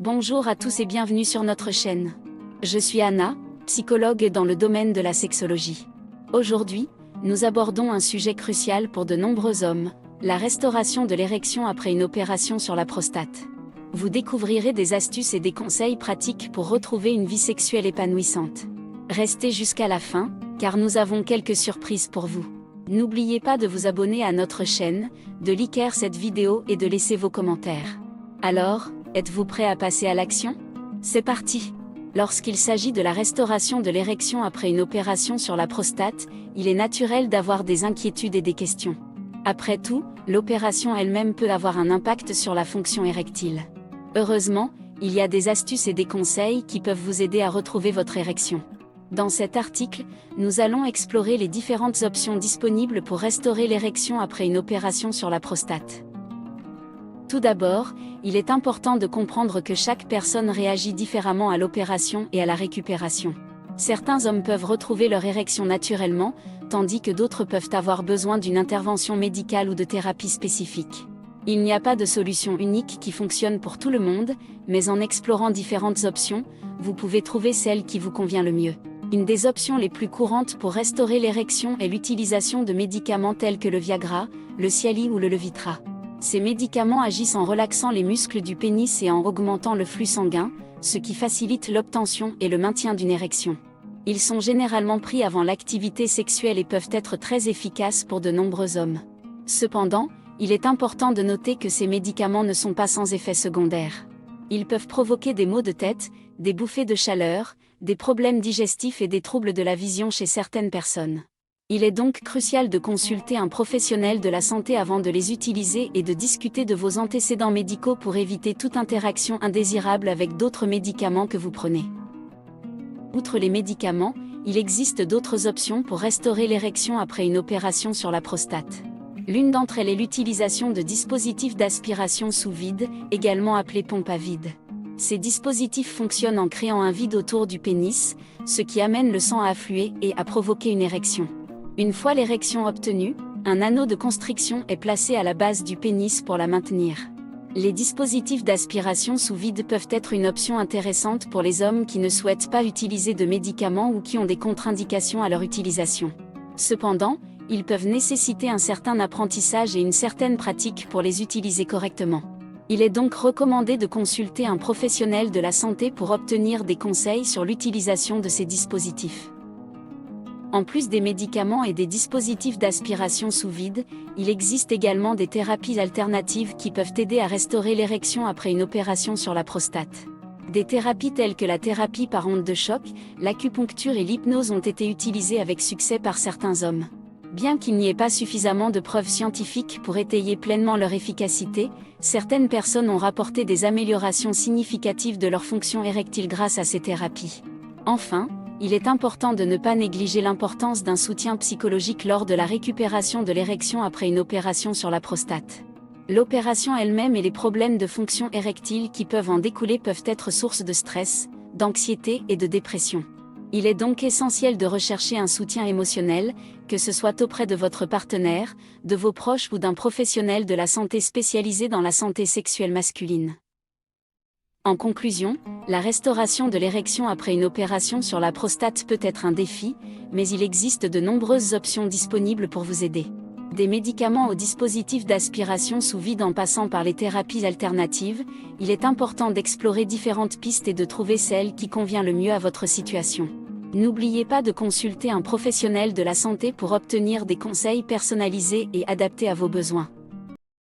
Bonjour à tous et bienvenue sur notre chaîne. Je suis Anna, psychologue dans le domaine de la sexologie. Aujourd'hui, nous abordons un sujet crucial pour de nombreux hommes, la restauration de l'érection après une opération sur la prostate. Vous découvrirez des astuces et des conseils pratiques pour retrouver une vie sexuelle épanouissante. Restez jusqu'à la fin, car nous avons quelques surprises pour vous. N'oubliez pas de vous abonner à notre chaîne, de liker cette vidéo et de laisser vos commentaires. Alors, êtes-vous prêt à passer à l'action? C'est parti! Lorsqu'il s'agit de la restauration de l'érection après une opération sur la prostate, il est naturel d'avoir des inquiétudes et des questions. Après tout, l'opération elle-même peut avoir un impact sur la fonction érectile. Heureusement, il y a des astuces et des conseils qui peuvent vous aider à retrouver votre érection. Dans cet article, nous allons explorer les différentes options disponibles pour restaurer l'érection après une opération sur la prostate. Tout d'abord, il est important de comprendre que chaque personne réagit différemment à l'opération et à la récupération. Certains hommes peuvent retrouver leur érection naturellement, tandis que d'autres peuvent avoir besoin d'une intervention médicale ou de thérapie spécifique. Il n'y a pas de solution unique qui fonctionne pour tout le monde, mais en explorant différentes options, vous pouvez trouver celle qui vous convient le mieux. Une des options les plus courantes pour restaurer l'érection est l'utilisation de médicaments tels que le Viagra, le Cialis ou le Levitra. Ces médicaments agissent en relaxant les muscles du pénis et en augmentant le flux sanguin, ce qui facilite l'obtention et le maintien d'une érection. Ils sont généralement pris avant l'activité sexuelle et peuvent être très efficaces pour de nombreux hommes. Cependant, il est important de noter que ces médicaments ne sont pas sans effets secondaires. Ils peuvent provoquer des maux de tête, des bouffées de chaleur, des problèmes digestifs et des troubles de la vision chez certaines personnes. Il est donc crucial de consulter un professionnel de la santé avant de les utiliser et de discuter de vos antécédents médicaux pour éviter toute interaction indésirable avec d'autres médicaments que vous prenez. Outre les médicaments, il existe d'autres options pour restaurer l'érection après une opération sur la prostate. L'une d'entre elles est l'utilisation de dispositifs d'aspiration sous vide, également appelés pompes à vide. Ces dispositifs fonctionnent en créant un vide autour du pénis, ce qui amène le sang à affluer et à provoquer une érection. Une fois l'érection obtenue, un anneau de constriction est placé à la base du pénis pour la maintenir. Les dispositifs d'aspiration sous vide peuvent être une option intéressante pour les hommes qui ne souhaitent pas utiliser de médicaments ou qui ont des contre-indications à leur utilisation. Cependant, ils peuvent nécessiter un certain apprentissage et une certaine pratique pour les utiliser correctement. Il est donc recommandé de consulter un professionnel de la santé pour obtenir des conseils sur l'utilisation de ces dispositifs. En plus des médicaments et des dispositifs d'aspiration sous vide, il existe également des thérapies alternatives qui peuvent aider à restaurer l'érection après une opération sur la prostate. Des thérapies telles que la thérapie par ondes de choc, l'acupuncture et l'hypnose ont été utilisées avec succès par certains hommes. Bien qu'il n'y ait pas suffisamment de preuves scientifiques pour étayer pleinement leur efficacité, certaines personnes ont rapporté des améliorations significatives de leur fonction érectile grâce à ces thérapies. Enfin, il est important de ne pas négliger l'importance d'un soutien psychologique lors de la récupération de l'érection après une opération sur la prostate. L'opération elle-même et les problèmes de fonction érectile qui peuvent en découler peuvent être source de stress, d'anxiété et de dépression. Il est donc essentiel de rechercher un soutien émotionnel, que ce soit auprès de votre partenaire, de vos proches ou d'un professionnel de la santé spécialisé dans la santé sexuelle masculine. En conclusion, la restauration de l'érection après une opération sur la prostate peut être un défi, mais il existe de nombreuses options disponibles pour vous aider. Des médicaments aux dispositifs d'aspiration sous vide en passant par les thérapies alternatives, il est important d'explorer différentes pistes et de trouver celle qui convient le mieux à votre situation. N'oubliez pas de consulter un professionnel de la santé pour obtenir des conseils personnalisés et adaptés à vos besoins.